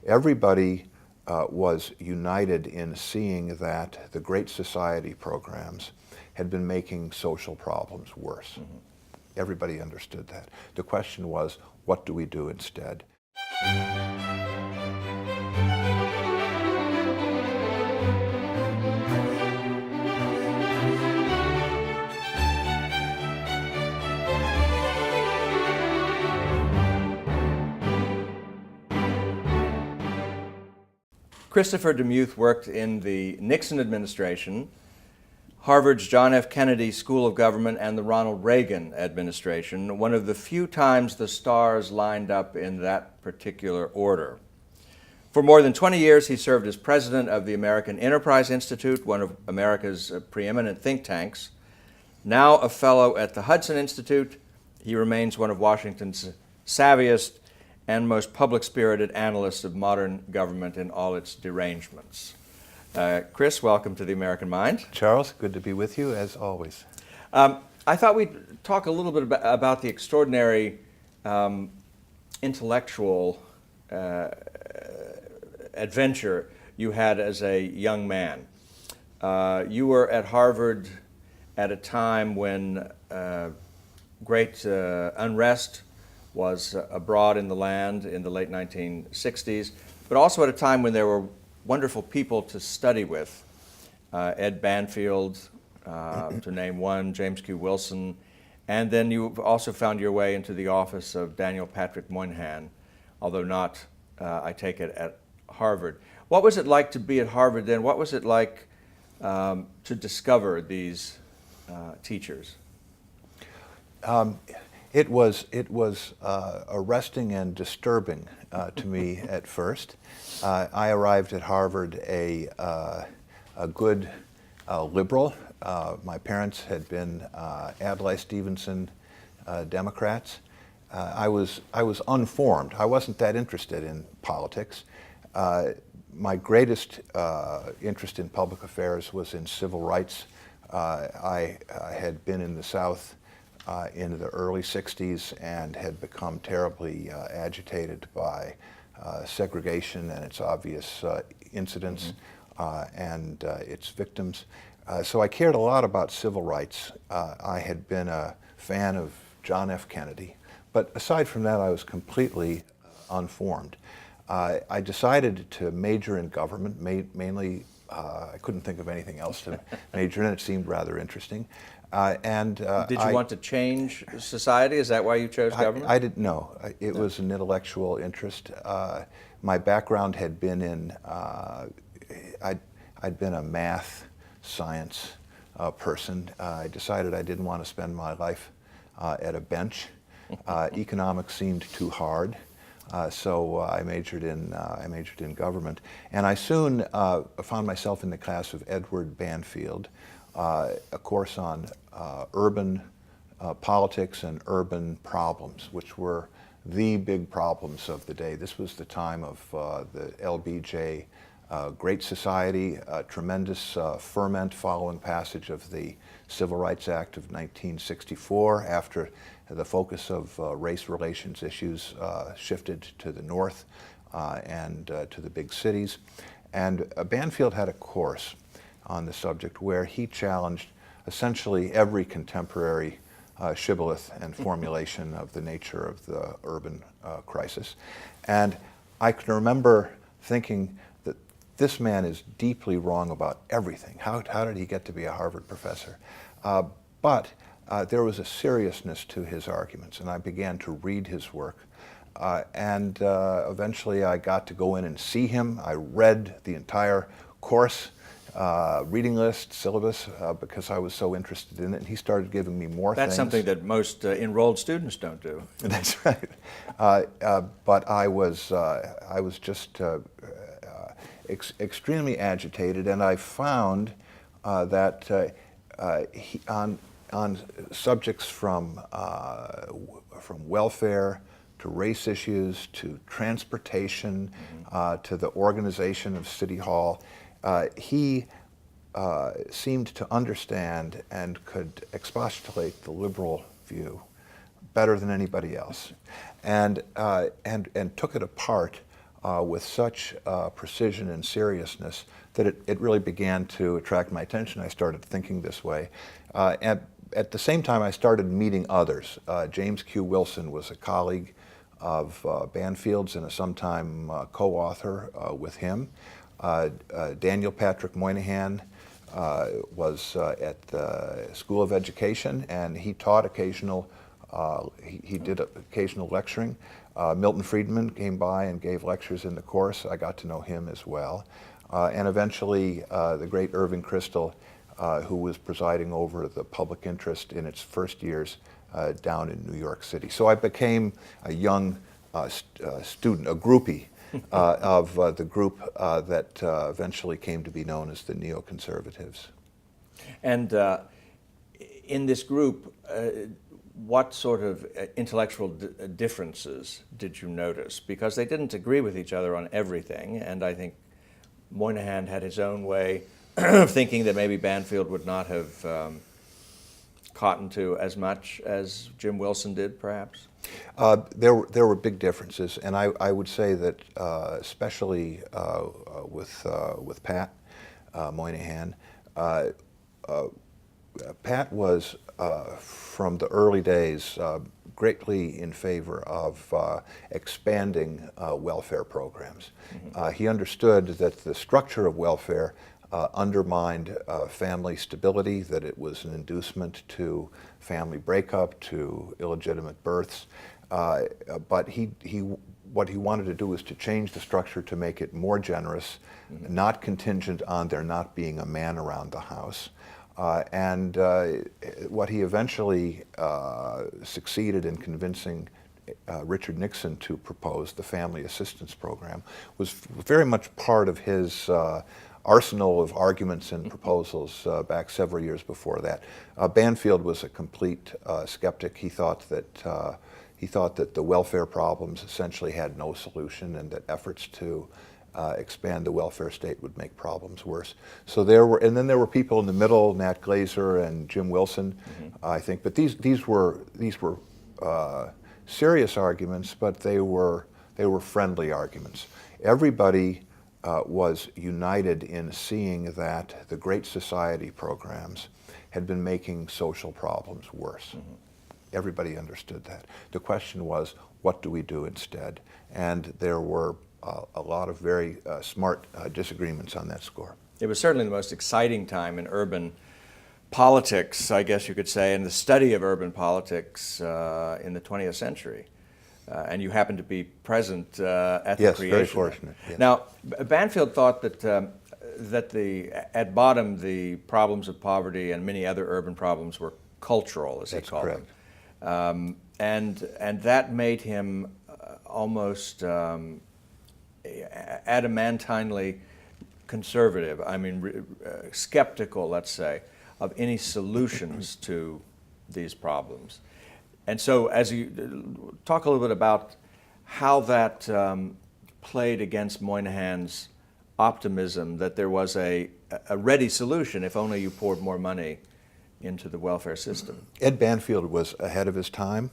everybody was united in seeing that the Great Society programs had been making social problems worse. Mm-hmm. Everybody understood that. The question was, what do we do instead? Christopher DeMuth worked in the Nixon administration, Harvard's John F. Kennedy School of Government, and the Ronald Reagan administration, one of the few times the stars lined up in that particular order. For more than 20 years, he served as president of the American Enterprise Institute, one of America's preeminent think tanks. Now a fellow at the Hudson Institute, he remains one of Washington's savviest and most public-spirited analysts of modern government in all its derangements. Chris, welcome to the American Mind. Charles, good to be with you, as always. I thought we'd talk a little bit about the extraordinary intellectual adventure you had as a young man. You were at Harvard at a time when great unrest was abroad in the land in the late 1960s, but also at a time when there were wonderful people to study with. Ed Banfield, to name one, James Q. Wilson, and then you also found your way into the office of Daniel Patrick Moynihan, although not, I take it, at Harvard. What was it like to be at Harvard then? What was it like to discover these teachers? It was arresting and disturbing to me at first. I arrived at Harvard a good liberal. My parents had been Adlai Stevenson Democrats. I was unformed. I wasn't that interested in politics. My greatest interest in public affairs was in civil rights. I had been in the South in the early 60s and had become terribly agitated by segregation and its obvious incidents and its victims. So I cared a lot about civil rights. I had been a fan of John F. Kennedy, but aside from that, I was completely unformed. I decided to major in government, mainly I couldn't think of anything else to major in. It seemed rather interesting. Did you want to change society? Is that why you chose government? I didn't know. It was an intellectual interest. My background had been in, I'd been a math, science person. I decided I didn't want to spend my life at a bench. Economics seemed too hard. So I majored in government, and I soon found myself in the class of Edward Banfield, a course on urban politics and urban problems, which were the big problems of the day. This was the time of the LBJ Great Society, tremendous ferment following passage of the Civil Rights Act of 1964, after the focus of race relations issues shifted to the north and to the big cities. And Banfield had a course on the subject where he challenged essentially every contemporary shibboleth and formulation of the nature of the urban crisis. And I can remember thinking that this man is deeply wrong about everything. How did he get to be a Harvard professor? But there was a seriousness to his arguments, and I began to read his work. And eventually I got to go in and see him. I read the entire course, reading list, syllabus, because I was so interested in it. And he started giving me more things. That's something that most enrolled students don't do. That's right. But I was just extremely agitated, and I found that on subjects from welfare to race issues to transportation to the organization of City Hall, he seemed to understand and could expostulate the liberal view better than anybody else, and took it apart with such precision and seriousness that it really began to attract my attention. I started thinking this way. At the same time, I started meeting others. James Q. Wilson was a colleague of Banfield's and a sometime co-author with him. Daniel Patrick Moynihan was at the School of Education, and he taught occasional, he did occasional lecturing. Milton Friedman came by and gave lectures in the course. I got to know him as well. And eventually, the great Irving Kristol, who was presiding over the public interest in its first years down in New York City. So I became a young student, a groupie of the group that eventually came to be known as the Neoconservatives. And in this group, what sort of intellectual differences did you notice? Because they didn't agree with each other on everything, and I think Moynihan had his own way of thinking that maybe Banfield would not have cottoned to as much as Jim Wilson did, perhaps? There were big differences, and I would say that especially with Pat Moynihan, Pat was from the early days greatly in favor of expanding welfare programs. Mm-hmm. He understood that the structure of welfare undermined family stability, that it was an inducement to family breakup, to illegitimate births. But what he wanted to do was to change the structure to make it more generous, mm-hmm. not contingent on there not being a man around the house. And what he eventually succeeded in convincing Richard Nixon to propose, the Family Assistance Program, was very much part of his arsenal of arguments and proposals back several years before that. Banfield was a complete skeptic. He thought that the welfare problems essentially had no solution, and that efforts to expand the welfare state would make problems worse. So and then there were people in the middle, Nat Glazer and Jim Wilson, mm-hmm. I think. But these were serious arguments, but they were friendly arguments. Everybody was united in seeing that the Great Society programs had been making social problems worse. Mm-hmm. Everybody understood that. The question was, what do we do instead? And there were a lot of very smart disagreements on that score. It was certainly the most exciting time in urban politics, I guess you could say, and the study of urban politics in the 20th century. And you happened to be present at the creation. Yes, very fortunate. Yes. Now, Banfield thought that at bottom the problems of poverty and many other urban problems were cultural, as he called them, and that made him almost adamantinely conservative. I mean, skeptical, let's say, of any solutions to these problems. And so, as you talk a little bit about how that played against Moynihan's optimism that there was a ready solution if only you poured more money into the welfare system. Ed Banfield was ahead of his time.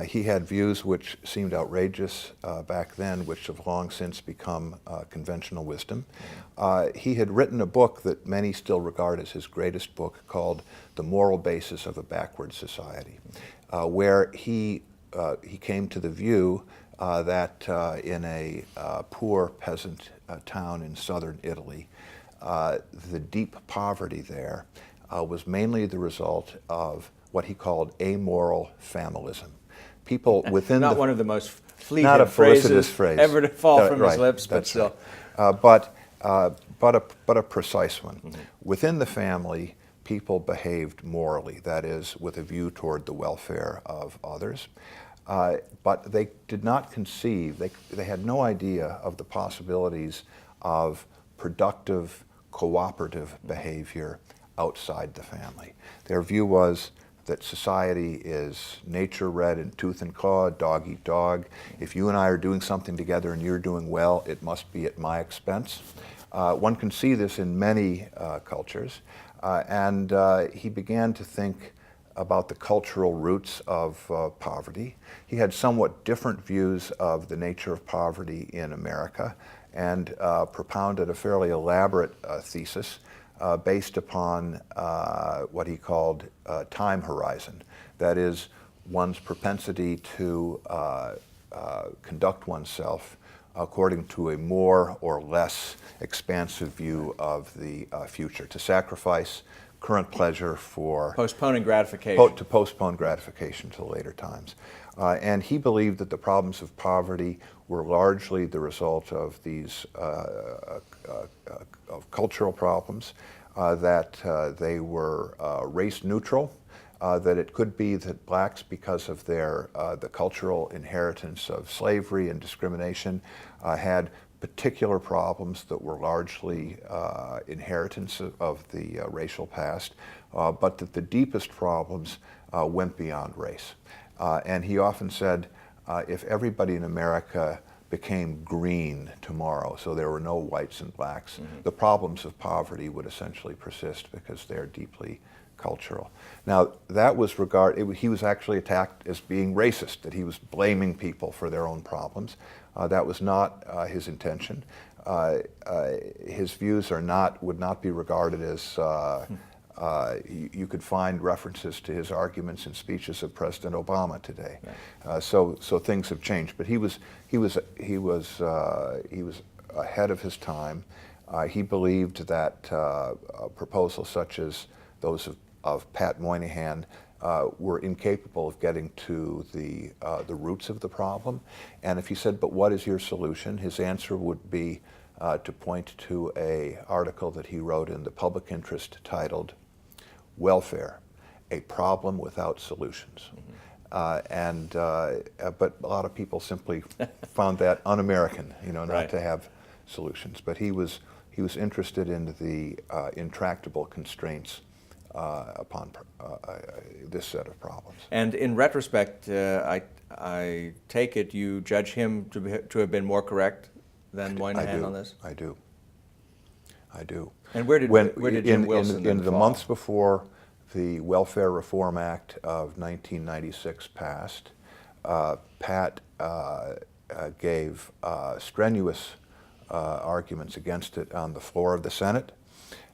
He had views which seemed outrageous back then, which have long since become conventional wisdom. He had written a book that many still regard as his greatest book, called The Moral Basis of a Backward Society, where he came to the view that in a poor peasant town in southern Italy, the deep poverty there was mainly the result of what he called amoral familism. People within not one of the most fleeting not a felicitous phrases ever to fall from right, his lips, but still. Right. But a precise one. Mm-hmm. Within the family, people behaved morally, that is, with a view toward the welfare of others. But they did not conceive, they had no idea of the possibilities of productive, cooperative behavior outside the family. Their view was that society is nature-red and tooth and claw, dog eat dog. If you and I are doing something together and you're doing well, it must be at my expense. One can see this in many cultures. And he began to think about the cultural roots of poverty. He had somewhat different views of the nature of poverty in America, and propounded a fairly elaborate thesis based upon what he called time horizon. That is, one's propensity to conduct oneself according to a more or less expansive view of the future, to sacrifice current pleasure for postponing gratification. To postpone gratification to later times. And he believed that the problems of poverty were largely the result of these of cultural problems, that they were race neutral, that it could be that blacks, because of their the cultural inheritance of slavery and discrimination, had particular problems that were largely inheritance of the racial past, but that the deepest problems went beyond race. And he often said, if everybody in America became green tomorrow, so there were no whites and blacks, the problems of poverty would essentially persist because they're deeply cultural. Now, that was he was actually attacked as being racist, that he was blaming people for their own problems. That was not his intention. His views would not be regarded as, you could find references to his arguments in speeches of President Obama today. Right. So things have changed, but he was ahead of his time. He believed that proposals such as those of Pat Moynihan were incapable of getting to the roots of the problem. And if you said, but what is your solution? His answer would be to point to an article that he wrote in the Public Interest titled, "Welfare, a Problem Without Solutions." But a lot of people simply found that un-American, not right. to have solutions. But he was interested in the intractable constraints upon this set of problems. And in retrospect, I take it you judge him to have been more correct than Moynihan on this? I do. And where did Jim Wilson in the fall? months before the Welfare Reform Act of 1996 passed, Pat gave strenuous arguments against it on the floor of the Senate.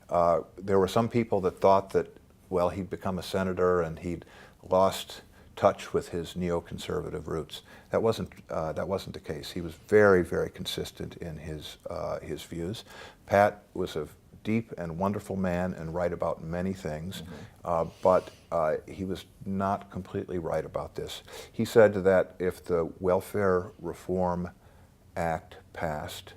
There were some people that thought that, well, he'd become a senator and he'd lost touch with his neoconservative roots. That wasn't the case. He was very, very consistent in his views. Pat was a deep and wonderful man and right about many things, but he was not completely right about this. He said that if the Welfare Reform Act passed,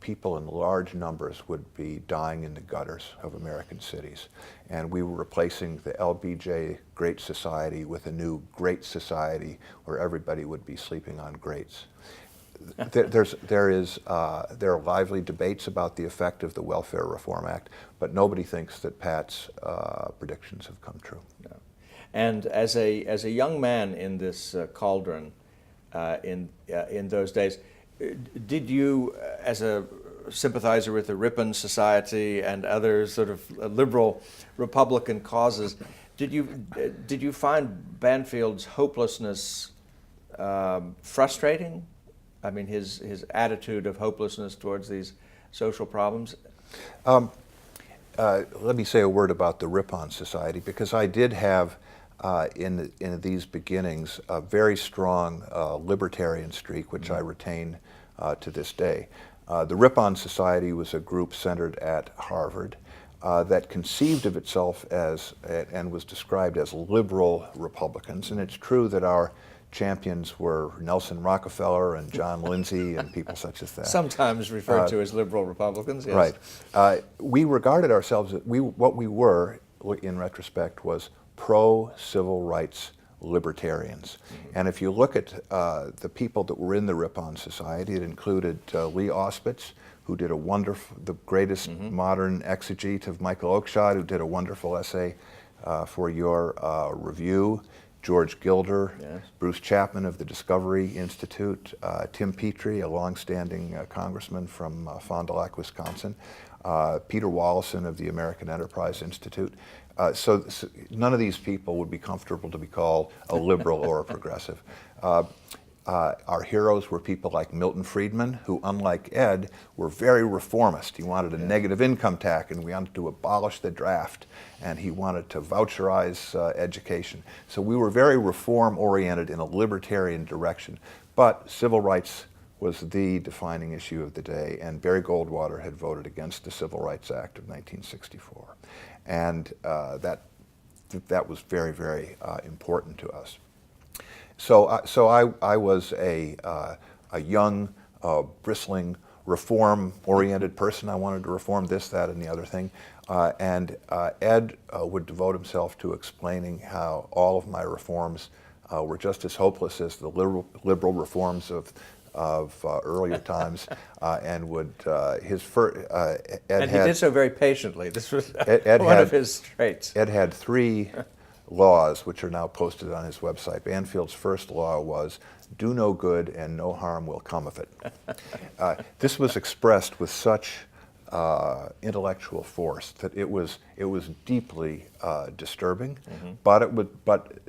people in large numbers would be dying in the gutters of American cities. And we were replacing the LBJ Great Society with a new Great Society where everybody would be sleeping on grates. There are lively debates about the effect of the Welfare Reform Act, but nobody thinks that Pat's predictions have come true. No. And as a young man in this cauldron in those days, did you, as a sympathizer with the Ripon Society and other sort of liberal Republican causes, did you find Banfield's hopelessness frustrating? I mean, his attitude of hopelessness towards these social problems? Let me say a word about the Ripon Society, because I did have in these beginnings a very strong libertarian streak, which I retain to this day. The Ripon Society was a group centered at Harvard that conceived of itself as, and was described as, liberal Republicans. And it's true that our champions were Nelson Rockefeller and John Lindsay and people such as that. Sometimes referred to as liberal Republicans, yes. Right. We regarded ourselves, what we were, in retrospect, was pro-civil rights libertarians. And if you look at the people that were in the Ripon Society, it included Lee Auspitz, who did the greatest modern exegete of Michael Oakeshott, who did a wonderful essay for your review. George Gilder, Yes. Bruce Chapman of the Discovery Institute, Tim Petrie, a longstanding congressman from Fond du Lac, Wisconsin, Peter Wallison of the American Enterprise Institute. So none of these people would be comfortable to be called a liberal or a progressive. Our heroes were people like Milton Friedman, who, unlike Ed, were very reformist. He wanted a negative income tax, and we wanted to abolish the draft, and he wanted to voucherize education. So we were very reform-oriented in a libertarian direction, but civil rights was the defining issue of the day, and Barry Goldwater had voted against the Civil Rights Act of 1964. And that was very, very important to us. So I was a young, bristling, reform-oriented person. I wanted to reform this, that, and the other thing. And Ed would devote himself to explaining how all of my reforms were just as hopeless as the liberal reforms of earlier times, and would his first. And he did so very patiently. This was Ed one had, of his traits. Ed had 3 laws, which are now posted on his website. Banfield's first law was, do no good and no harm will come of it. This was expressed with such intellectual force that it was deeply disturbing, but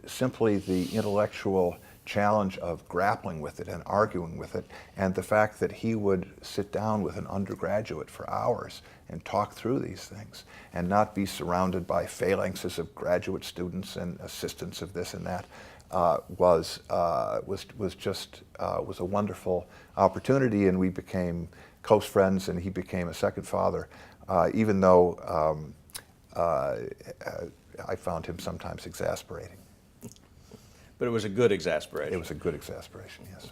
simply the intellectual challenge of grappling with it and arguing with it, and the fact that he would sit down with an undergraduate for hours and talk through these things and not be surrounded by phalanxes of graduate students and assistants of this and that was a wonderful opportunity, and we became close friends, and he became a second father, even though I found him sometimes exasperating. But it was a good exasperation. It was a good exasperation, yes.